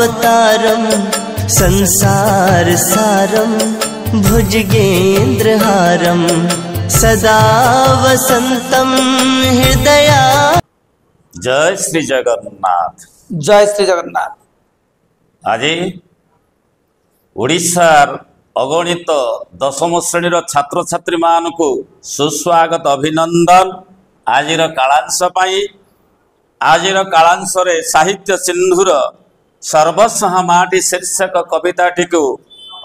अवतारम संसार सारम भुजगेन्द्रहारम सदा वसंतम हृदया। जय श्री जगन्नाथ। जय श्री जगन्नाथ। आज ओडिशार अगणित दशम श्रेणी छात्र छात्री मान को सुस्वागत अभिनंदन। आज कालांश आज कालांश साहित्य सिंधुर सर्वसह माटी शीर्षक कविताटी को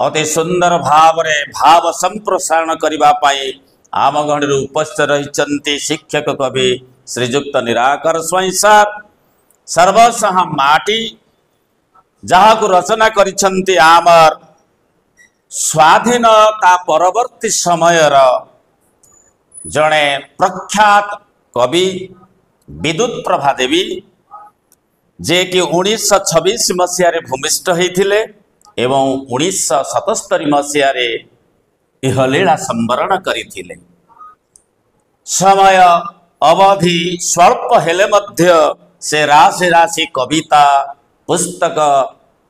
अति सुंदर भाव संप्रसारण करने आम गणर उपस्थित रही शिक्षक कवि श्रीजुक्त निराकर स्वाई सार। सर्वसह माटी जहाँ को रचना करिछंती आमर स्वाधीनता परवर्ती समयर जड़े प्रख्यात कवि विद्युत प्रभा देवी जे कि 1926 मसीह भूमिष्ठ होते एवं 1977 मसीह इहलीला संवरण करथिले। समय अवधि स्वल्प हेले मध्य से राशि राशि कविता पुस्तक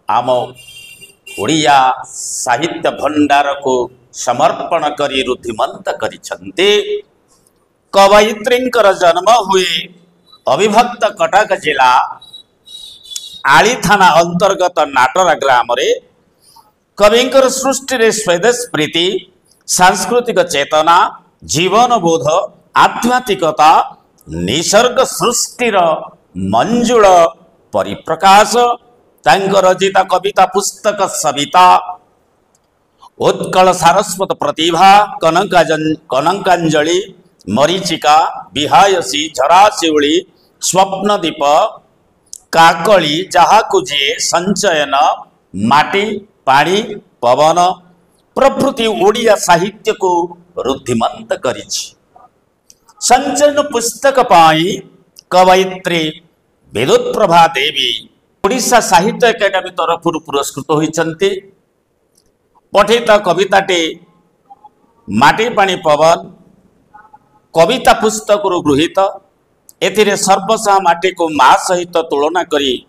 आम ओडिया साहित्य भंडार को समर्पण करी रुद्धिमंत करिछंती। कवयित्रींकर जन्म हुए अविभक्त कटक जिला आली थाना अंतर्गत नाटरा ग्राम रे। कविंकर सृष्टि रे स्वदेश प्रीति सांस्कृतिक चेतना जीवन बोध आध्यात्मिकता निसर्ग सृष्टिर मंजुल परिप्रकाश तांक रचिता कविता पुस्तक सविता उत्कल सारस्वत प्रतिभा कनकांजलि मरीचिका विहायसी झराशिउली स्वप्नदीप काकली जहाकु जे संचयन माटी पानी पवन प्रभृति ओडिया साहित्य को रुद्धिमंत करिछि। संचयन पुस्तक पाई कवयित्री विद्युत प्रभा देवी ओडिशा साहित्य एकेडमी तरफ पुरस्कृत होइछंती। पठित कविताटी माटी पानी पवन कविता पुस्तक गृहीत। एथिरे सर्वसाह माटी को माँ सहित तुलना करी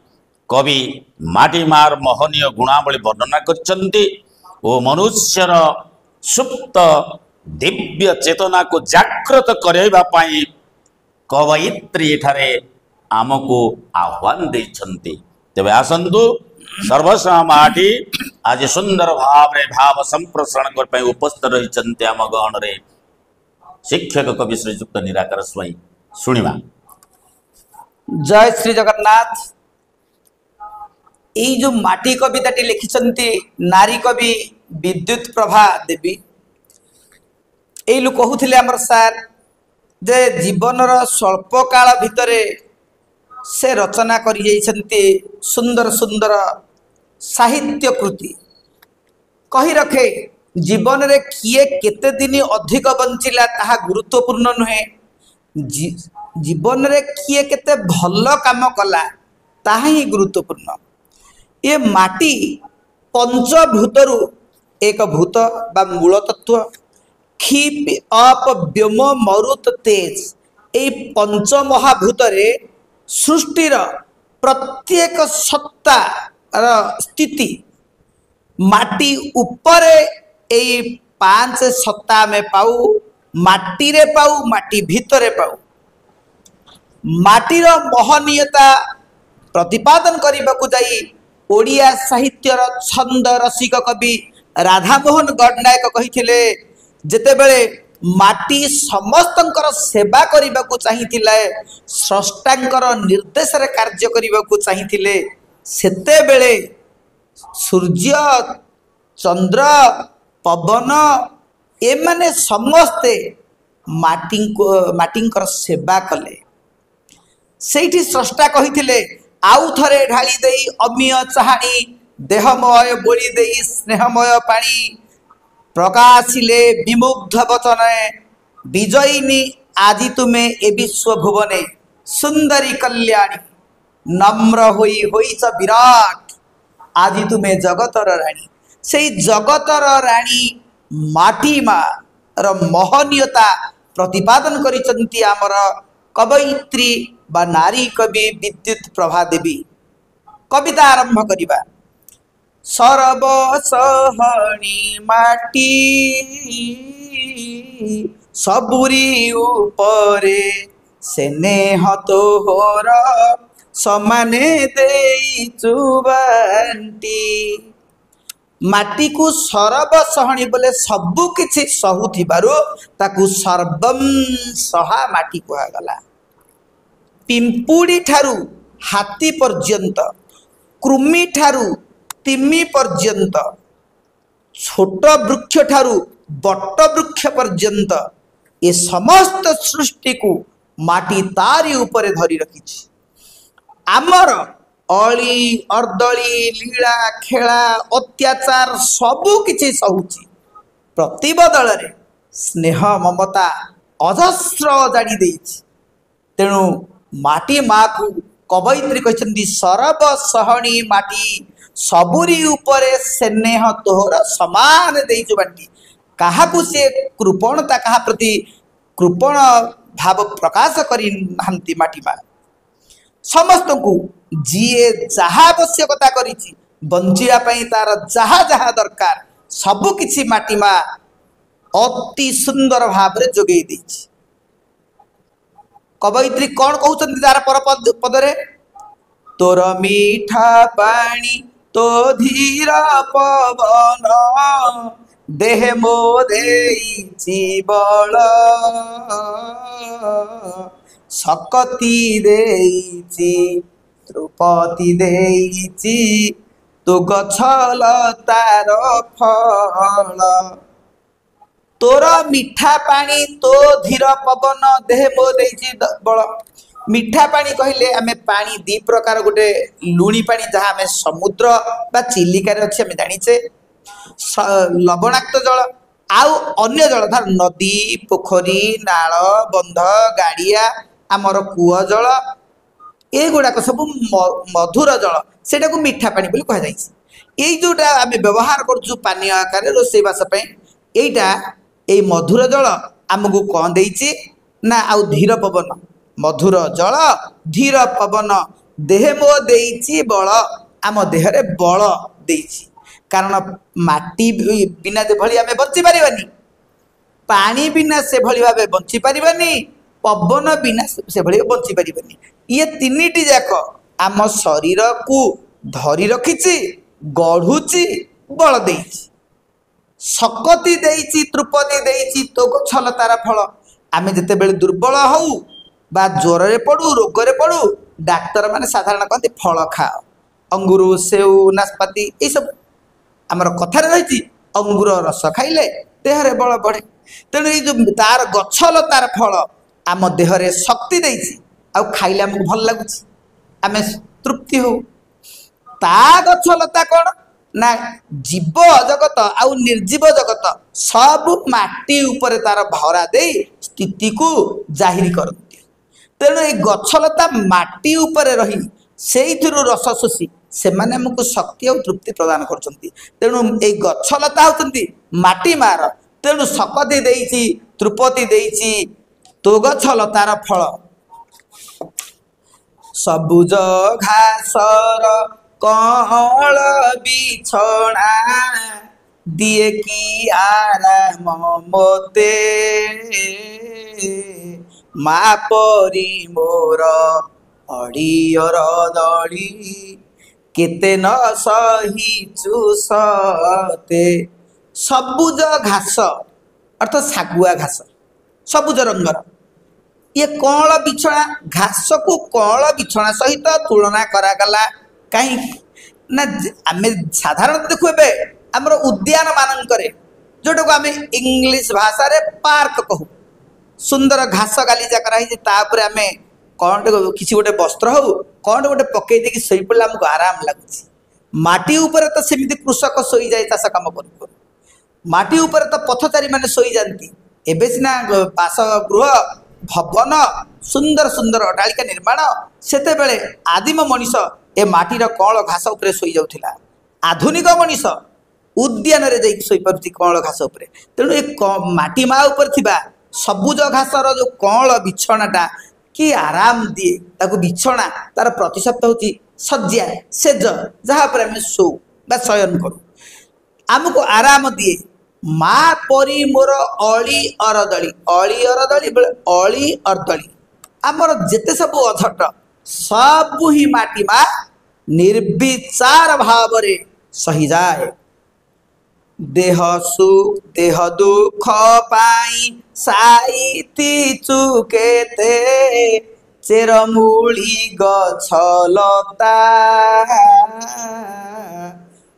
कवि माटी मार महनीय गुणावली वर्णना करछंती ओ मनुष्यर सुप्त दिव्य चेतना को जागृत करैबा पाई कवयित्री एठारे आमको आह्वान देछंती। तेबे आसंतु सर्वस्व माटी आज सुंदर भाव संप्रसारण करने उपस्थित रही आम गहन रे शिक्षक कवि श्रीजुक्त निराकर स्वाई शुणिबा। जय श्री जगन्नाथ। ये जो माटी कविताटी लिखिछंती नारी कवि विद्युत प्रभा देवी ये लोग कहूथिले हमर सार जे जीवनर स्वल्प काल भितरे से रचना करि जाइछंती सुंदर सुंदर साहित्य कृति कही रखे। जीवन रे किए केते दिन अधिक बंचिला ताहा गुरुत्वपूर्ण नुहे। जीवन रे किए केते भल काम कला ताहा ही गुरुत्वपूर्ण। ये माटी पंचभूतरु एक भूत बा मूल तत्व खीप अप व्योम मरुत तेज ये पंच महाभूत रे सृष्टिर प्रत्येक सत्ता स्थिति माटी उपरे ये पांच सत्ता में पाऊ माटी रे पाऊ माटी भितरे पाऊ। माटीर महनीयता प्रतिपादन करने को जाई ओडिया साहित्यर छंद रसिक कवि राधामोहन गडनायक कहिथिले जेतेबेले माटी समस्तंकर सेवा करने को चाहिथिले स्रष्टांकर निर्देश रे कार्य करने को चाहिथिले सेतेबेले सूर्य चंद्र पवन एमाने समस्ते माटींकर सेवा कले। सेठी स्रष्टा कहिथिले आउ थरे ढाली देई अमीय चाहाणी देहमय बोली देई स्नेहमय पाणी प्रकाशिले विमुग्ध वचने विजयिनी आदि तुमे ए विश्व भुवने सुंदरी कल्याणी नम्र होईच विराट आदि तुमे जगतर राणी। से जगतर राणी माटी मार महनीयता प्रतिपादन करिसंती आमर कवयित्री बा नारी कवि विद्युत प्रभा देवी। कविता आरंभ करिबा। ସରବସହଣୀ ମାଟି ସବୁରି ଉପରେ ସ୍ନେହ ତୋହର ସମାନେ ଦେଇଛୁ ବାଣ୍ଟି। ମାଟିକୁ ସରବସହଣୀ ବୋଲେ ସବୁ କିଛି ସହୁଥିବାରୁ ତାକୁ ସର୍ବଂ ସହା ମାଟି କୁହାଗଲା। ପିମ୍ପୁଡ଼ି ଠାରୁ ହାତୀ ପର୍ଯ୍ୟନ୍ତ, କୃମି ଠାରୁ ତିମି ପର୍ଯ୍ୟନ୍ତ, ଛୋଟ ବୃକ୍ଷ ଠାରୁ ବଟ ବୃକ୍ଷ ପର୍ଯ୍ୟନ୍ତ ଏ ସମସ୍ତ ସୃଷ୍ଟିକୁ ମାଟି ତାରି ଉପରେ ଧରି ରଖିଛି। ଆମର ଅଳି ଅର୍ଦ୍ଦଳି ଲୀଳା ଖେଳା ଅତ୍ୟାଚାର ସବୁ କିଛି ସହୁଛି, ପ୍ରତିବଦଳରେ ସ୍ନେହ ମମତା ଅଜସ୍ର ଜାଡ଼ି ଦେଇଛି। ତେଣୁ ମାଟି ମାକୁ କବୟିତ୍ରୀ କହିଛନ୍ତି ସରବସହଣୀ ମାଟି ସବୁରି ଉପରେ ସ୍ନେହ ତୋହର ସମାନ ଦେଇଛୁ ବାଣ୍ଟି। କାହାକୁ ସେ କୃପଣତା, କାହା ପ୍ରତି କୃପଣ ଭାବ ପ୍ରକାଶ କରିନାହାନ୍ତି ମାଟି ମା। ସମସ୍ତଙ୍କୁ ଯିଏ ଯାହା ଆବଶ୍ୟକତା କରିଛି ବଞ୍ଚିବା ପାଇଁ ତାର ଯାହା ଯାହା ଦରକାର ସବୁ କିଛି ମାଟି ମା ଅତି ସୁନ୍ଦର ଭାବରେ ଯୋଗେଇ ଦେଇଛି। କବୟିତ୍ରୀ କଣ କହୁଛନ୍ତି ତାର ପର ପଦରେ? ତୋର ମିଠା ପାଣି ତୋ ଧୀର ପବନ ଦେହ ମୋ ଦେଇଛି ବଳ ଶକ୍ତି ଦେଇଛି ତ୍ରୁପତି ଦେଇଛି ତୁ ଗଛ ଲତାର ଫଳ। ତୋର ମିଠା ପାଣି ତୋ ଧୀର ପବନ ଦେହ ମୋ ଦେଇଛି ବଳ। ମିଠା ପାଣି କହିଲେ ଆମେ ପାଣି ଦି ପ୍ରକାର, ଗୋଟେ ଲୁଣି ପାଣି ଯାହା ଆମେ ସମୁଦ୍ର ବା ଚିଲିକାରେ ଅଛି ଆମେ ଜାଣିଛେ, ଲବଣାକ୍ତ ଜଳ, ଆଉ ଅନ୍ୟ ଜଳ ଧର ନଦୀ ପୋଖରୀ ନାଳ ବନ୍ଧ ଗାଡ଼ିଆ ଆମର କୂଅ ଜଳ ଏଗୁଡ଼ାକ ସବୁ ମଧୁର ଜଳ, ସେଇଟାକୁ ମିଠା ପାଣି ବୋଲି କୁହାଯାଇଛି। ଏଇ ଯୋଉଟା ଆମେ ବ୍ୟବହାର କରୁଛୁ ପାନୀୟ ଆକାରରେ ରୋଷେଇବାସ ପାଇଁ, ଏଇଟା ଏଇ ମଧୁର ଜଳ ଆମକୁ କଣ ଦେଇଛି ନା ଆଉ ଧୀର ପବନ, ମଧୁର ଜଳ ଧୀର ପବନ ଦେହ ମୋ ଦେଇଛି ବଳ, ଆମ ଦେହରେ ବଳ ଦେଇଛି। କାରଣ ମାଟି ବିନା ଯେଭଳି ଆମେ ବଞ୍ଚି ପାରିବାନି, ପାଣି ବିନା ସେଭଳି ଭାବେ ବଞ୍ଚି ପାରିବାନି, ପବନ ବିନା ସେଭଳି ବଞ୍ଚି ପାରିବାନି। ଇଏ ତିନିଟି ଯାକ ଆମ ଶରୀରକୁ ଧରି ରଖିଛି, ଗଢୁଛି, ବଳ ଦେଇଛି, ଶକ୍ତି ଦେଇଛି, ତ୍ରୁପତି ଦେଇଛି ତୋ ଗଛ ଲତାର ଫଳ। ଆମେ ଯେତେବେଳେ ଦୁର୍ବଳ ହଉ ବା ଜ୍ୱରରେ ପଡ଼ୁ ରୋଗରେ ପଡ଼ୁ ଡାକ୍ତରମାନେ ସାଧାରଣ କହନ୍ତି ଫଳ ଖାଅ, ଅଙ୍ଗୁର ସେଉ ନାସପାତି ଏଇସବୁ ଆମର କଥାରେ ରହିଛି, ଅଙ୍ଗୁର ରସ ଖାଇଲେ ଦେହରେ ବଳ ବଢ଼େ। ତେଣୁ ଏଇ ଯେଉଁ ତାର ଗଛ ଲତାର ଫଳ ଆମ ଦେହରେ ଶକ୍ତି ଦେଇଛି, ଆଉ ଖାଇଲେ ଆମକୁ ଭଲ ଲାଗୁଛି, ଆମେ ତୃପ୍ତି ହଉ। ତା ଗଛ ଲତା କଣ ନା ଜୀବ ଜଗତ ଆଉ ନିର୍ଜୀବ ଜଗତ ସବୁ ମାଟି ଉପରେ ତାର ଭରା ଦେଇ ସ୍ଥିତିକୁ ଜାହିର କରନ୍ତି। ତେଣୁ ଏଇ ଗଛଲତା ମାଟି ଉପରେ ରହି ସେଇଥିରୁ ରସ ଶୋଷି ସେମାନେ ଆମକୁ ଶକ୍ତି ଆଉ ତୃପ୍ତି ପ୍ରଦାନ କରୁଛନ୍ତି। ତେଣୁ ଏଇ ଗଛଲତା ହେଉଛନ୍ତି ମାଟି ମାର। ତେଣୁ ଶକ୍ତି ଦେଇଛି, ତୃପତି ଦେଇଛି ତୋ ଗଛ ଲତାର ଫଳ। ସବୁଜ ଘାସର କଅଁଳ ବିଛଣା ଦିଏ କି ଆରାମ ମୋତେ, ମା ପରି ମୋର ଅଡ଼ିଅର ଦଳି କେତେ ନ ସହିଛୁ ସତେ। ସବୁଜ ଘାସ ଅର୍ଥାତ୍ ଶାଗୁଆ ଘାସ, ସବୁଜ ରଙ୍ଗର। ଇଏ କଅଁଳ ବିଛଣା, ଘାସକୁ କଅଁଳ ବିଛଣା ସହିତ ତୁଳନା କରାଗଲା। କାହିଁକି ନା ଆମେ ସାଧାରଣତଃ ଦେଖୁ ଏବେ ଆମର ଉଦ୍ୟାନ ମାନଙ୍କରେ ଯୋଉଟାକୁ ଆମେ ଇଂଲିଶ ଭାଷାରେ ପାର୍କ କହୁ, ସୁନ୍ଦର ଘାସ ଗାଲିଚା କରାହେଇଛି, ତାପରେ ଆମେ କଣଟେ କିଛି ଗୋଟେ ବସ୍ତ୍ର ହଉ କଣଟେ ଗୋଟେ ପକେଇ ଦେଇକି ଶୋଇପଡ଼ିଲେ ଆମକୁ ଆରାମ ଲାଗୁଛି। ମାଟି ଉପରେ ତ ସେମିତି କୃଷକ ଶୋଇଯାଏ ଚାଷ କାମ କରୁ କରୁ, ମାଟି ଉପରେ ତ ପଥଚାରୀ ମାନେ ଶୋଇଯାଆନ୍ତି। ଏବେ ସିନା ବାସଗୃହ ଭବନ ସୁନ୍ଦର ସୁନ୍ଦର ଅଟ୍ଟାଳିକା ନିର୍ମାଣ, ସେତେବେଳେ ଆଦିମ ମଣିଷ ଏ ମାଟିର କଅଁଳ ଘାସ ଉପରେ ଶୋଇଯାଉଥିଲା। ଆଧୁନିକ ମଣିଷ ଉଦ୍ୟାନରେ ଯାଇକି ଶୋଇପାରୁଛି କଅଁଳ ଘାସ ଉପରେ। ତେଣୁ ଏ ମାଟି ମା ଉପରେ ଥିବା ସବୁଜ ଘାସର ଯେଉଁ କଅଁଳ ବିଛଣାଟା କି ଆରାମ ଦିଏ, ତାକୁ ବିଛଣା ତାର ପ୍ରତିଶବ୍ଦ ହେଉଛି ଶଯ୍ୟା, ସେଜ, ଯାହା ଉପରେ ଆମେ ଶୋଉ। बा शयन करूँ आमको आराम दिए माँ परी मोर अली अरदली बेले अली अर्दली आमर जेते सब अझट सबू ही माटी माँ निर्विचार भाव सही जाए देह दुख पाई साइती चुकेते चेरमूली गछलता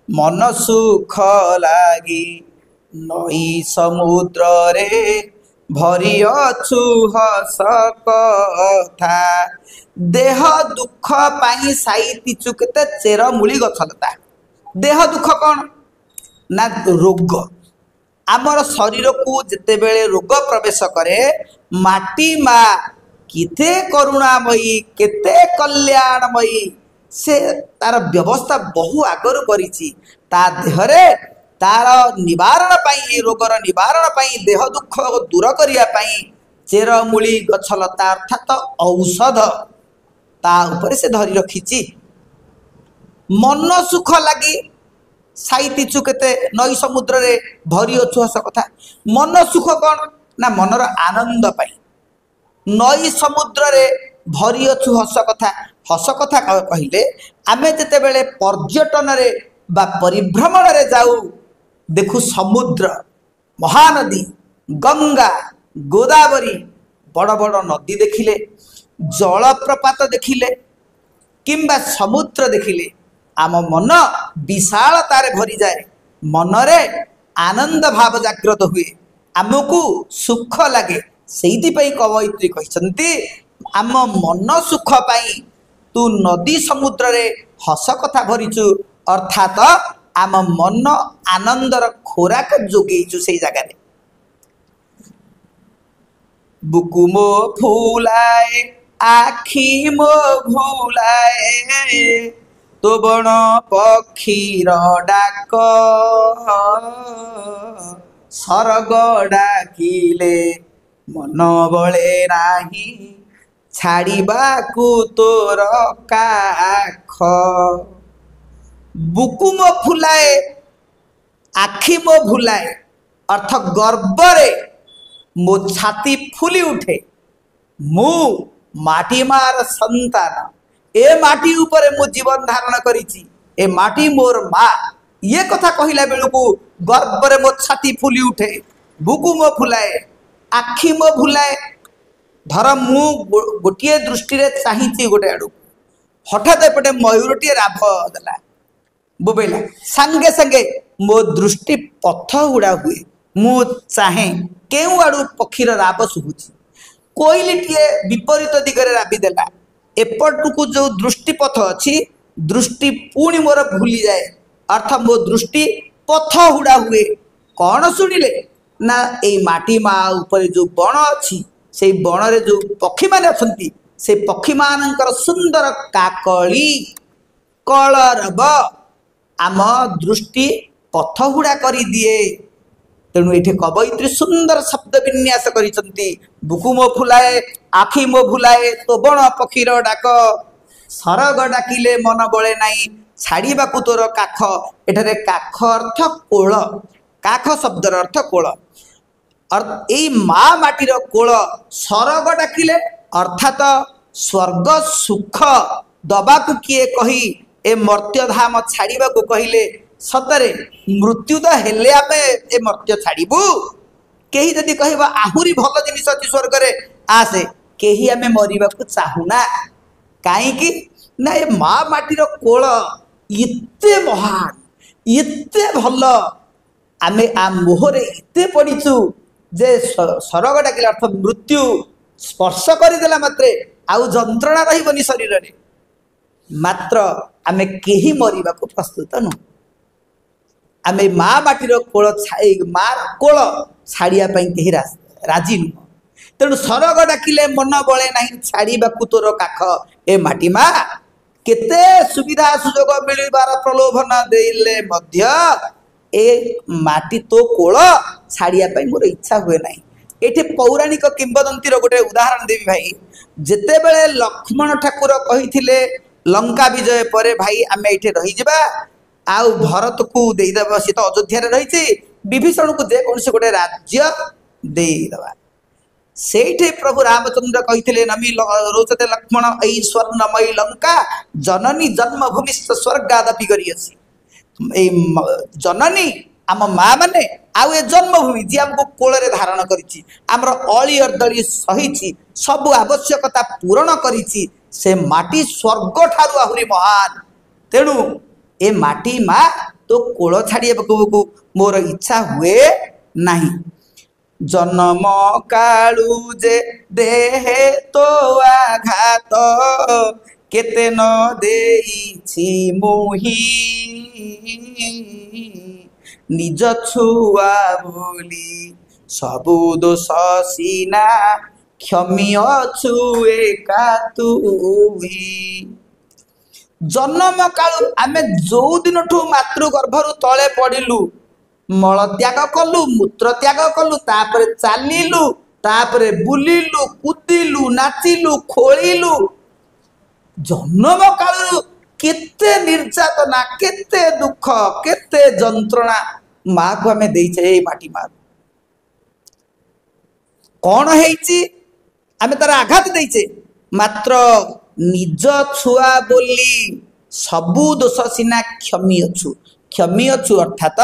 मन सुख लागी नई समुद्र रे भरी अछु हस कथा देह दुख पाई साइती चुकेते चेरमूली गछलता देह दुख कौन ना रोग आमर शरीर को जिते बेले रोग प्रवेश करे माटी माँ केते करुणामयी केते कल्याणमयी से तार व्यवस्था बहु आगर करिछि ता देहरे तार निवारण पाई रोगर निवारण पाई देह दुख दूर करिया पाई चेरमूली गछलता अर्थात औषध ता ऊपर से धरी रखिछि मन सुख लगी साइती चुकेते नई समुद्र रे भरी अछु हस कथा मन सुख कौन ना मनर आनंद पाई नई समुद्र रे भरी अछु हस कथा कहले आमे जेते बेले पर्यटन रे बा परिभ्रमण रे जाऊ देखु समुद्र महानदी गंगा गोदावरी बड़ बड़ नदी देखिले जलप्रपात देखिले किंबा समुद्र देखिले आम मन विशालतार भरी जाए मनरे आनंद भाव जागृत हुए आमको सुख लगे से कवयित्री कहते आम मन सुख पाई तू नदी समुद्र रे हस कथा भरीचु अर्थात आम मन आनंदर खोराक जोगेचु से जगह बुकु मो फूलाए आखि मो भूलाए तो बण पक्षीर डाक सरग डाकिले मन बळे नाही छाड़ीबाकू तोर काख बुकु मो फुलाए आखि मो भुलाए अर्थ गर्वरे मो छाती फुली उठे मु माटी मार संतान ए माटी ऊपर मु जीवन धारण करिछि ए माटी मोर माँ ये कथा कहला बेलू गर्वरे मो छाती फुली उठे बुकु मो फुलाए आखि मो भुलाए धर मु गोटे दृष्टि रे चाहिए गोटे आड़ू हठात एपटे मयूरटी राभ देला बोबेला संगे संगे मो दृष्टि पथ गुड़ा हुए मु चाहे केउ आड़ू पक्षीर राभ शुभुची कोइलीटे विपरीत दिगरे राबी देला एपटू जो दृष्टिपथ अच्छी दृष्टि पुणी मोर भूली जाए अर्थात मो दृष्टि पथ हुड़ा हुए कौन शुणिले ना ए माटी माँ ऊपर जो बण अच्छी से बण रे जो पक्षी माने अछंती से पक्षी मानकर सुंदर काकली कलरब आम दृष्टि पथ हुड़ा कर दिए तेणु ये कवयित्री सुंदर शब्द विन्यास करिसंती बुकु मो फुलाए आखि मो भुलाए तो बण पक्षीर डाक सरग डाकिले मन बळे नाही छाड़ीबाकू तोर काख एठारे काख अर्थ कोल काख शब्दर अर्थ कोल यही माँ माटीर कोल सरग डाकिले अर्थात स्वर्ग सुख दबाकू किए कही ए मर्त्यधाम छाड़ीबाकू कहिले सतरे मृत्यु तो हेले आमे ए मर्त्य छाड़बू कहीं जदि कह आहुरी भल जिनिस अच्छी स्वर्ग रे आसे कहीं आमे मरिबा को चाहुना कहीं ना ए माँ माटीर कोल एते महान एते भल आमे आ मोहरे एते पड़ीचु जे सरग डाकिले अर्थ मृत्यु स्पर्श करदेला मात्रे आउ जंत्रणा रही शरीर रे मात्र आमे केही मरिबा को प्रस्तुत नु आमे माँ माटीर कोल माँ कोल छाड़िया कहीं राजी नुह तेणु सरग डाकिले मन बळे नहीं छाड़ीबाकू तोर काख ए माटी माँ केते सुविधा सुजोग मिलबार प्रलोभन देले मध्य ए माटी तो कोल छाड़िया मोर इच्छा हुए ना ये पौराणिक किंवदंतीर गोटे उदाहरण देवी भाई जेते बेले लक्ष्मण ठाकुर कही लंका विजय पर भाई आमे ये रही आउ भरत को देदेव सी तो अयोध्या रही विभीषण को जेकोसी गोटे राज्य देदेवा से प्रभु रामचंद्र कही नमी रोचते लक्ष्मण ऐ स्वर्णमयी लंका जननी जन्मभूमि स्वर्गादपि करियसी जननी आम माँ मैंने आउ ए जन्मभूमि जी आमको कोल धारण करी आमर अली अर्दली सही सबु आवश्यकता पूरण करी से माटी स्वर्ग ठारू आहुरी महान तेणु ए माटी माँ तो कोल छाड़ी मोर इच्छा हुए नहीं जन्म कालू जे देहे तो आघात केते न देइछि मोही निज छुआ बोली सबु दोष सीना क्षमी अछु एका तुही जन्म कालू आमे जो दिन ठू मातृगर्भरु तले पड़िलु मल त्याग कलु मूत्र त्याग कलु तापरे चालिलु तापरे बुलिलु कुदिलु नाचिलु खोलिलु जन्म कालू केते निर्यातना केते दुख केते जंत्रणा माँ को आमे देइछे माटी माँ कौन है आमे तार आघात देइछे मात्र निज छुआ बोली सबु दोष सीना क्षमी अछु अर्थात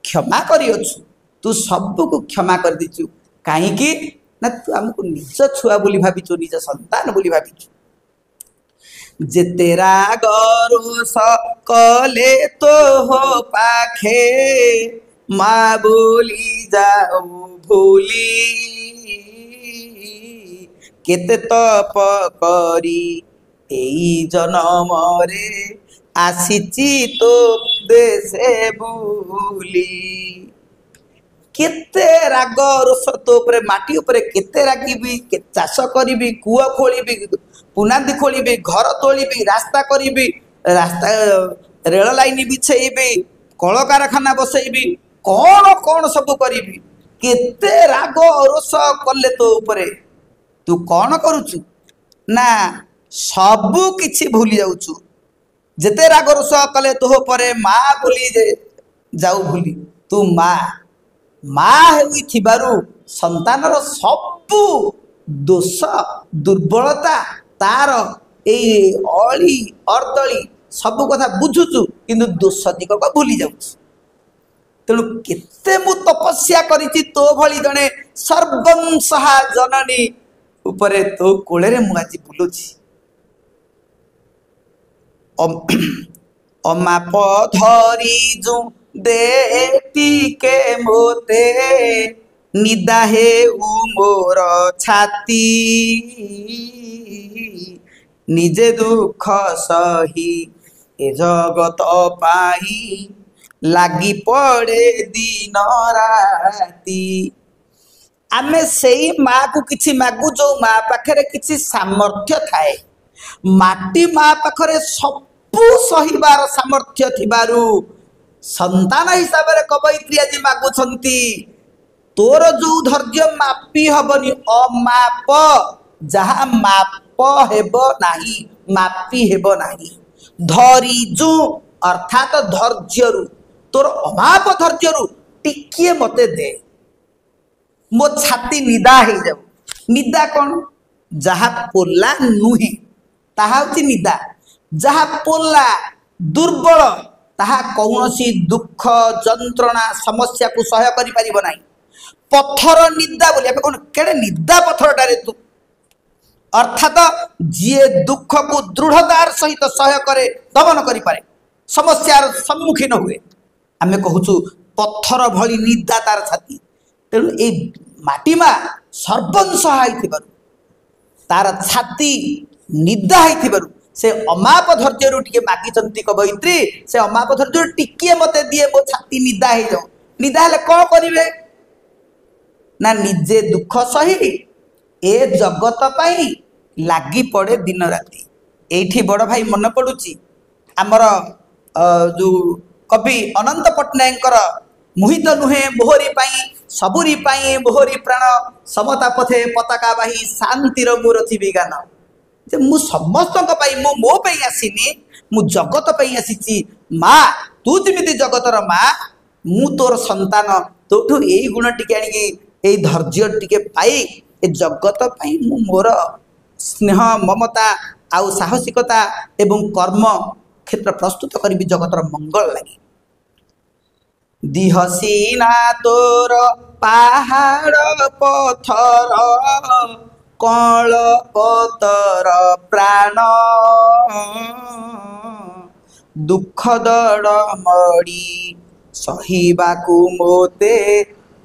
क्षमा करियछु तू सबु को क्षमा कर दीचु कहीं ना तू हमको निज छुआ बोली भाविचु निज संतान बोली भाविचु जेते राग रोष कले तो हो पाखे माँ बोली जाओ भूली केते तप करी एई जन्म रे आसीची तो देशे बुली केते राग रोष तो उपरे माटी उपरे केते रागिबी चाष करिबी कूଅ खोलिबी पुनादी खोलिबी घर तोलिबी रास्ता करिबी रास्ता रेल लाइन बिछेबी कल कारखाना बसैबी कौन कौन सब करिबी केते राग रोष कले तो उपरे तू कौन करुचु ना सबु किछि भूली जाउचु जेते राग रोष कले तो परे माँ बोली जाऊ भूली तू माँ हेबारू संतानर सबु दोष दुर्बलता तार अली अर्दली सबु कथा बुझुचु किंतु दोष दिगक भूली जाउछु तेणु केते मु तपस्या करिछि तो भली जने सर्वंसहा जननी उपरे तो कोले मु आज बुलुछि अमाप धरी जु देती के मोते निदा हे मोर छाती निजे दुख सही ए जगत पाई लागी पड़े दिन राती आमे सेई माँ को किछि मागु जो माँ पाखरे किछि सामर्थ्य थाए माटी माँ पाखरे सबु सहीबार सामर्थ्य थिबारु संतान हिसाब से कवयित्री आज मागुछंती तोर जो धैर्य मापी हबनी अमाप जहा माप हेब नाही मापी हेब नाही धरीजु अर्थात धैर्यरु तोर अमाप धैर्यरु टिकिए मते दे मो छाती निदा हो जाऊ निदा कौन जहा पोला नुहे ताहा होची निदा जहा पोला दुर्बल ताहा कौनसी दुख जंत्रणा समस्या को सह्य करि परिबो नाही पत्थर निदा बोली आमे कोन केडे निदा पत्थरटारे तू अर्थात जिए दुख को दृढ़तार सहित सह्य करे दमन करि पारे समस्यार सम्मुखीन हुए आमे कहूछु पत्थर भली निदा तार छाती तेणु ए माटी मा सर्वंसहाय थिबारु तार छाती निदा हैथिबारु से अमाप धैर्य टिके मागिचंती कवयित्री से अमाप धैर्य टिके मते दिए मो छाती निदा हे जाओ निदा हेले कौन करिवे ना निजे दुख सही ए जगत पाई लागी पड़े दिन राति एठी बड़ भाई मन पड़ुची आमर जो कवि अनंत पट्टनायकर मोहित नुहे मोहरी पाई सबुरी पाई मोहरी प्राण समता पथे पताका बाही शांतिर मुरथि गान जे मु समस्त मो पई आसीनी मु जगत पई आसीची माँ तू जमी जगतर माँ मु तोर संतान तोठू यही गुण टिके आनिकी यही धैर्य टिके पाई ए जगत पाई मु मोर स्नेह ममता आउ साहसिकता एवं कर्म क्षेत्र प्रस्तुत करी जगतर मंगल लगी दिहसीना तोर पहाड़ पथर कल पतर प्राण दुख दड़ मड़ी सहिबाकू मोते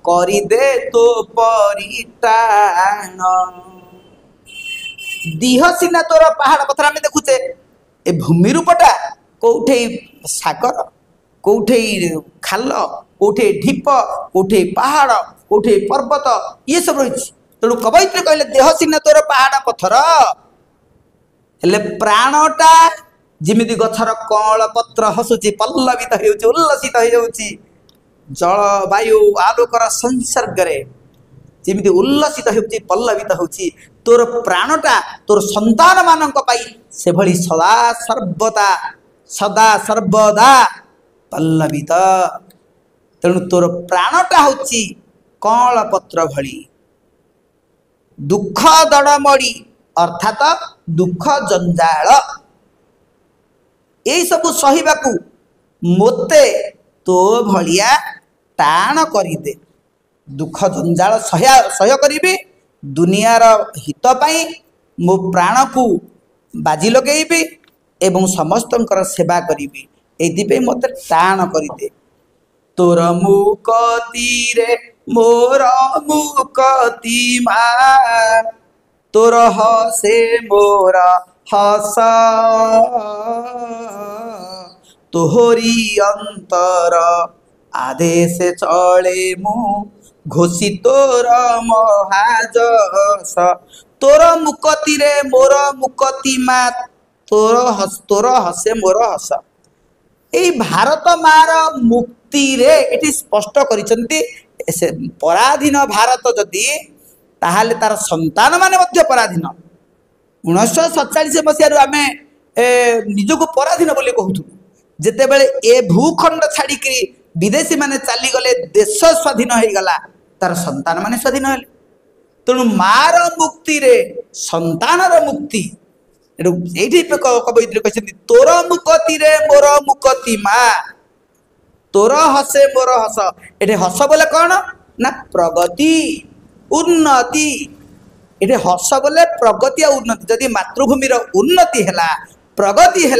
करिदे तो परिताण दिहसीना तोर पहाड़ पथर आम देखुचे ए भूमि रूपटा कौठे सागर कौठे खाल कौठे ढीप कौठे पहाड़ कौठे पर्वत ये सब रही तेणु कवयित्री कहले देहसीना तोर पहाड़ पथर हेले प्राणटा जिमिति गछर कल पत्र हसुची पल्लवित हेउची उल्लसित हेउची जल वायु आलोकर संसर्ग रे जिमिति उल्लसित हेउची पल्लवित हेउची तोर प्राणटा तोर संतान मानक पाई से भली सदा सर्वदा पल्लवित तेणु तोर प्राणटा होची कल पत्र भली दुख दड़मड़ी अर्थात दुख जंजाल यही सब सहिबाकू मोते तो भलिया टाण करिदे दुख जंजाल सह्य करी दुनियार हित पाई मो प्राण को बाजी लगेबी एवं समस्तंकर सेवा करी एथि मते टाण करिदे तोर मुकती रे मोर मुकती मा तोर हसे मोर हस तोहरी अंतर आदेश चले मु घोषी तोर महाजस तोर मुकती रे मोर मुकती मा तोर हसे मोर हस यही भारत मार मुक्ति रे एटी स्पष्ट करिसंती पराधीन भारत जदि ताहाले तार संतान माने मध्य पराधीन 1947 मसीह आम निजको पराधीन बोली कहूँ जिते बड़े ए भूखंड छाड़ी विदेशी माने चली गले देश स्वाधीन हो गला तार संतान माने स्वाधीन हेले तेणु मार मुक्ति रे संतान मुक्ति ये कवयित्री कहते तोर मुकती रे मोर मुकती मा तोर हसे मोर हस ये हस बोले कौन ना प्रगति उन्नति ये हस बोले प्रगति आ उन्नति जदि मातृभूमि उन्नति है प्रगति है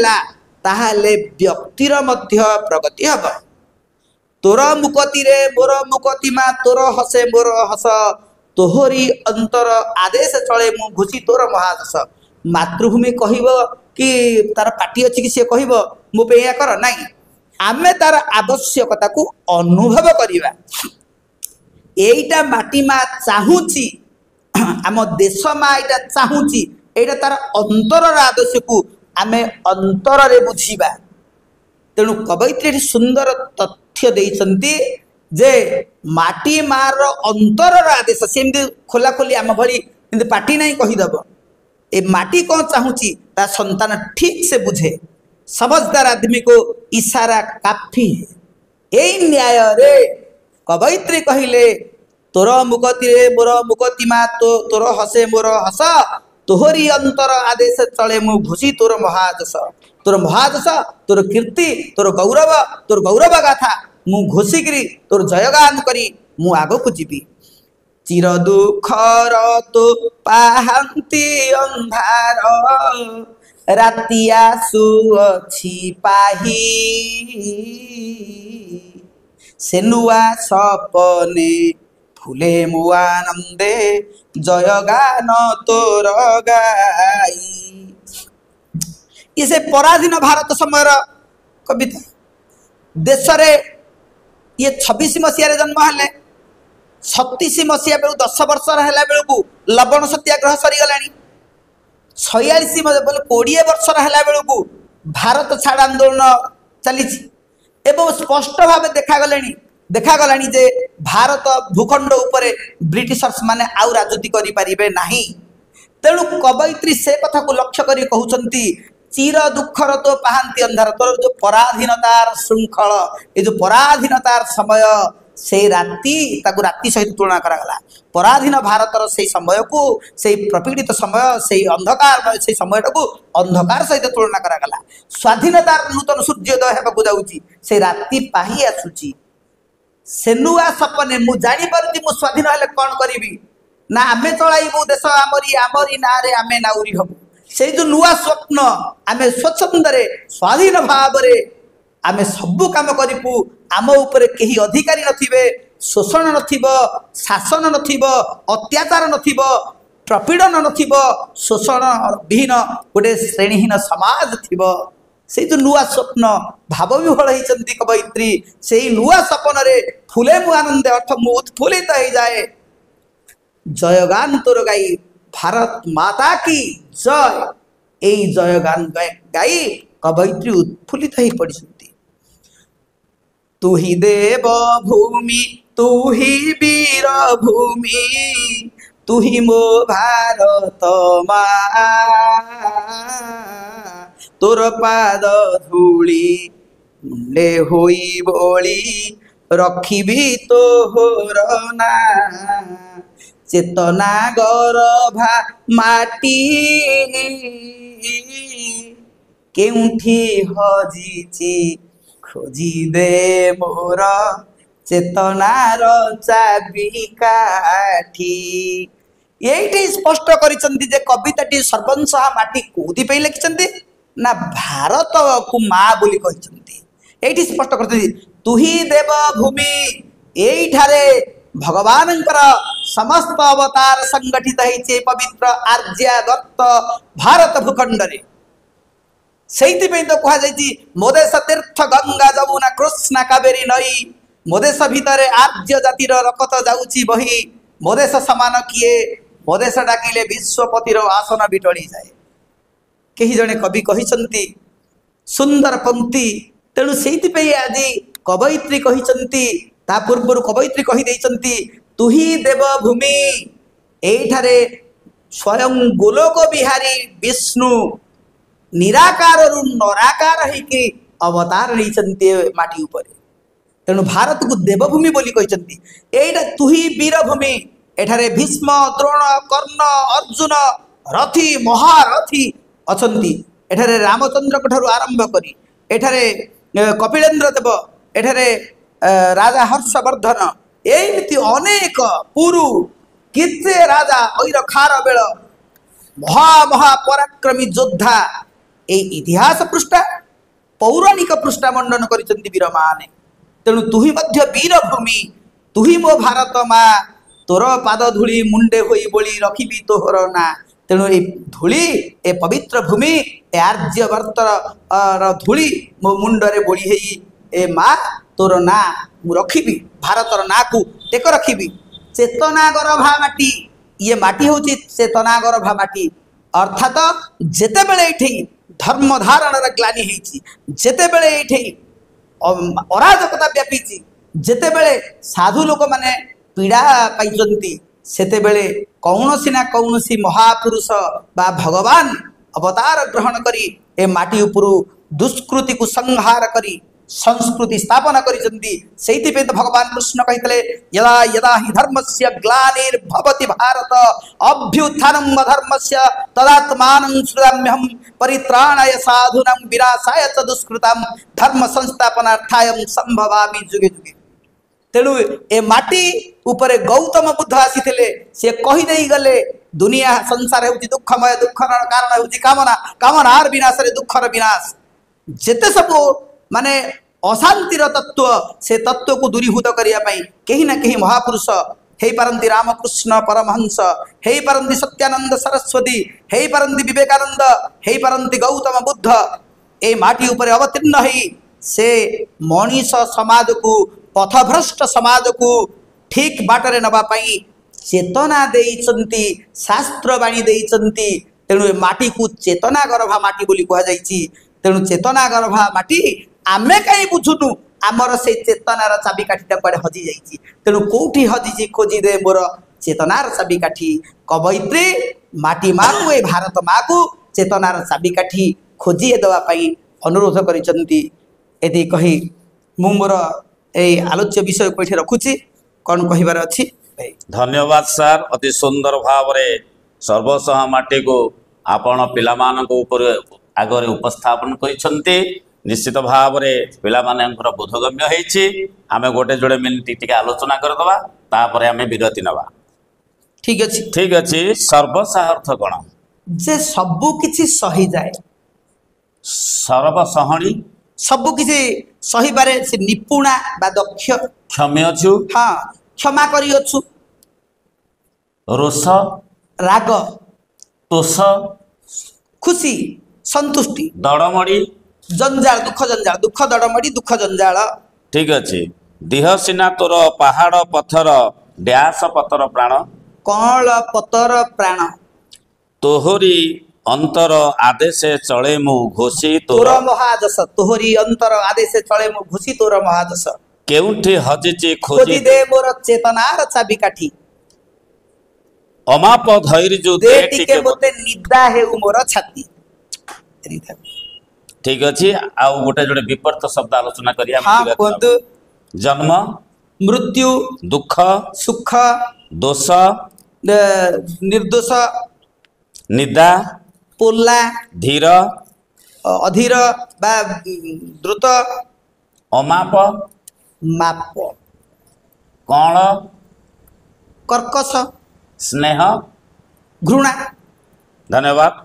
ताहले व्यक्तिर मध्य प्रगति हम तोर मुकती रे मोर मुकती मा तोर हसे मोर हस तोहरी अंतर आदेश चले मु घोषी तोर महादश मातृभूमि कहब कि तार पार्टी अच्छी कि सी कह मो पे या कर नाई आमे तार आवश्यकता को अनुभव करवा एटा माटी माँ चाहूची आम देश माँ यहाँ चाहूची एटा तार अंतर आदर्श को आमे अंतर रे बुझीबा तेणु कवयित्री सुंदर तथ्य देइछंती जे माटी मार अंतर आदेश सेमती खोला खोली आम भली पार्टी नहीं कहीदेव ए माटी कौन चाहूची ता संतान ठीक से बुझे समझदार आदमी को इशारा काफी है यही न्याय रे कवयित्री कहले तोर मुकती रे मोर मुकती मा तोर हसे मोर हस तोहरी अंतर आदेश चले मु घोषी तोर महादश तोर कीर्ति तोर गौरव गाथा मु घोषिकी तोर जयगान करी मु आग को जीवी चिर दुखर तो पाहांती अंधार राति आसुअछि पाही सेनुआ सपने फुले मु आनंदे जयगान तोर गाई ये से पराधीन भारत समय कविता देश रे ये 26 मसीह जन्म हेले 36 मसीहा बेलू 10 वर्ष है बेलू लवण सत्याग्रह सरीगला 46 बोले 20 वर्ष है बेलू भारत छाड़ आंदोलन चली स्पष्ट भाव देखागला जे भारत भूखंड उपरे ब्रिटिशर्स माने आउ राजनीति करें ना तेणु कवयित्री से कथा को लक्ष्य कर कहते चिर दुखर तो पाहांती अंधार तोर जो पराधीनतार श्रृंखल ये जो पराधीनतार समय से राति सहित तुलना करागला पराधीन भारतर से समय को से प्रपीड़ित समय से अंधकार से समय को अंधकार सहित तुलना करागला स्वाधीनतार नूतन सूर्योदय हेबाकु जाउची से राति पाही आसुची से नुआ सपने मु जानी पारुची मु स्वाधीन हेले कोन करिवि ना आमे चलाइबु देश आमरी ना रे आमे नाउरी हबु से जो नुआ स्वप्न आमे स्वच्छंदरे स्वाधीन भावरे आमे सबु काम करिपु आम उपरे केही अधिकारी नथिबे शोषण नथिबो शासन नथिबो अत्याचार नथिबो प्रपीड़न नथिबो शोषण विहीन गोटे श्रेणीहीन समाज थिबो से जो नुआ स्वप्न भाव विह्वल होइचंती कवयित्री से नुआ सपन रे फुले मु आनंद अर्थ मु उत्फुल्लित हो जाए जयगान तोर गाई भारत माता की जय एई जयगान गाई कवयित्री उत्फुल्लित हो पड़िसंती तू ही देव भूमि तू ही वीर भूमि तू ही मो भारत माँ तोर पाद धूली मुंडे होई बोली रखिबी तोहर ना चेतना गरभा माटी केउठी हजिची खोजी दे मोर चेतनार चाबिकाठी ये स्पष्ट करिसंती जे कविताटी सर्वंशः माटी कोथि पे लिखिसंती ना भारत को माँ बोली कहिसंती एठी स्पष्ट करते तू ही देव भूमि एठारे भगवानंकर समस्त अवतार संगठित होइछे पवित्र आर्यावर्त भारत भूखंड रे सेइति पे तो कहा जाइछि मोदेश तीर्थ गंगा जमुना कृष्णा कावेरी नई मोदेश भितर आर्य जातिर रकत जाउछि बही मोदेश समान किए मोदेश डाकिले विश्वपतिर आसन बिटली जाए कही जने कवि कहिसंती सुंदर पंक्ति तेणु सेइति पे आज कवयित्री कहिसंती ता पूर्व कवयित्री कहि देइसंती तू ही देव भूमि एठारे स्वयं गोलोक बिहारी विष्णु निराकार रु नराकार होइके अवतार रहिसंती माटी उपरे तेणु भारत को देवभूमि बोली कहिसंती एटा तू ही वीरभूमि एठारे भीष्म द्रोण कर्ण अर्जुन रथी महारथी अछंती एठारे रामचंद्र ठारू आरंभ करी एठारे कपिलेन्द्र देव एठारे राजा हर्षवर्धन एमती अनेक पुरु किते राजा ऐर खार बेल महापराक्रमी योद्धा ए इतिहास पृष्ठा पौराणिक पृष्ठा मंडन करिसंती वीर माने तेणु तुही मध्य वीरभूमि तुही मो भारत माँ तोर पाद धूली मुंडे होई बोली रखिबी तोहर ना तेणु ए धूली ए पवित्र भूमि ए आर्यवर्तर धूली मो मुंडरे बोली हेई ए माँ तोर ना मु रखिबी भारतर ना को टेक रखिबी चेतना गरभा माटी ये माटी होची चेतना गरभा माटी अर्थात जेते बेले एठी धर्म धारणर ग्लानि हेची जेते बेले एठी अराजकता व्यापीची जेते बेले साधु लोक माने पीड़ा पाइचंती सेते बेले कौनसी ना कौनसी महापुरुष बा भगवान अवतार ग्रहण करी ए माटी उपरु दुष्कृति को संहार करी संस्कृति स्थापना करिसंती सेति पे भगवान कृष्ण कहितले यदा यदा हि धर्मस्य ग्लानिर्भवति भारत अभ्युत्थानम् अधर्मस्य तदात्मानं सृजाम्यहं परित्राणाय साधूनां विनाशाय च दुष्कृतां धर्म संस्थापनार्थाय संभवामि जुगे जुगे तेणु ए माटी उपरे गौतम बुद्ध आसीथिले से कहि देई गले दुनिया संसार हेउची दुखमय दुखर कारण हेउची कामना कामनार विनाश रे दुखर विनाश जेते सब माने अशांतिर तत्व से तत्व को दूरीभूत करिया पई केही ना केही महापुरुष हेई पारंती रामकृष्ण परमहंस हेई पारंती सत्यानंद सरस्वती हेई पारंती विवेकानंद हेई पारंती गौतम बुद्ध ए माटी ऊपर अवतीर्ण हेई से मनीष समाज को पथभ्रष्ट समाज को ठीक बाटरे नबा पई चेतना देइचंती शास्त्र बाणी देइचंती तेणु माटी को चेतना गरभा माटी बोली कहा जाइछि तेणु चेतना गरभा माटी आमे कहीं बुझुनु आमर से चेतनार चाबिकाठीटा कुआडे हजि जाइछि तेणु कोठी हजिछि खोजी दे मोर चेतनार चाबिकाठी कवयित्री माटी माँ को ए भारत माँ को चेतनार चाबिकाठी खोजी देवा अनुरोध करिसंती एति कही मु मोर एई आलोच्य विषय को रखुची कौन कहबार अछि भाई। धन्यवाद सर अति सुंदर भाव रे सर्वसह माटी को आपण पिलामानक ऊपर आगरे उपस्थापन करिसंती निश्चित भाव रे पिलामानकर बोधगम्य होईछि आमे गोटे जोड़े मिनिट टिके आलोचना करदबा तापरे आमे विरति नबा ठीक अछि सर्वसह अर्थ कोन जे सबु किछि सही जाए सर्वसहणी सबु किछि सही बारे से निपुणा बा दक्ष क्षमे अछु हाँ क्षमा करी अछु रोष राग तोष खुशी संतुष्टि दड़मड़ी जंजाल दुख दड़मड़ी दुख जंजाल ठीक अछि देह सिना तोर पहाड़ पत्थर डैश पतर प्राण कौल पतर प्राण तोहरी अंतर आदेश चले मु घोषी तोर महादश तोहरी अंतर आदेश चले मु घोषी तोर महादश केउठी हजिची खोजी खोजी दे मोर चेतनार चाबी काठी अमाप धैर्य दे टिके मोते निदा हेउ मोर छाती। ठीक अछि आउ गोटे जोड़े विपर्त शब्द आलोचना करिया हाँ कहतु जन्म मृत्यु दुख सुख दोष निर्दोष निदा पोला धीर अधीर बा द्रुत अमाप माप कण कर्कश स्नेह घृणा। धन्यवाद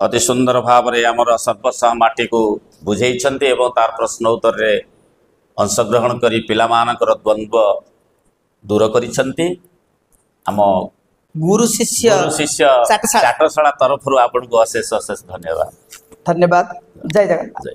अति सुंदर भाव रे आमर सर्वसह माटी को बुझेइछन्ते एवं तार प्रश्न उत्तर रे अंशग्रहण करी पिलामानकर द्वंद्व दूर करिछन्ते आम गुरु शिष्य चाटशाला तरफ आपन को अशेष अशेष धन्यवाद धन्यवाद जय जगन्नाथ। जय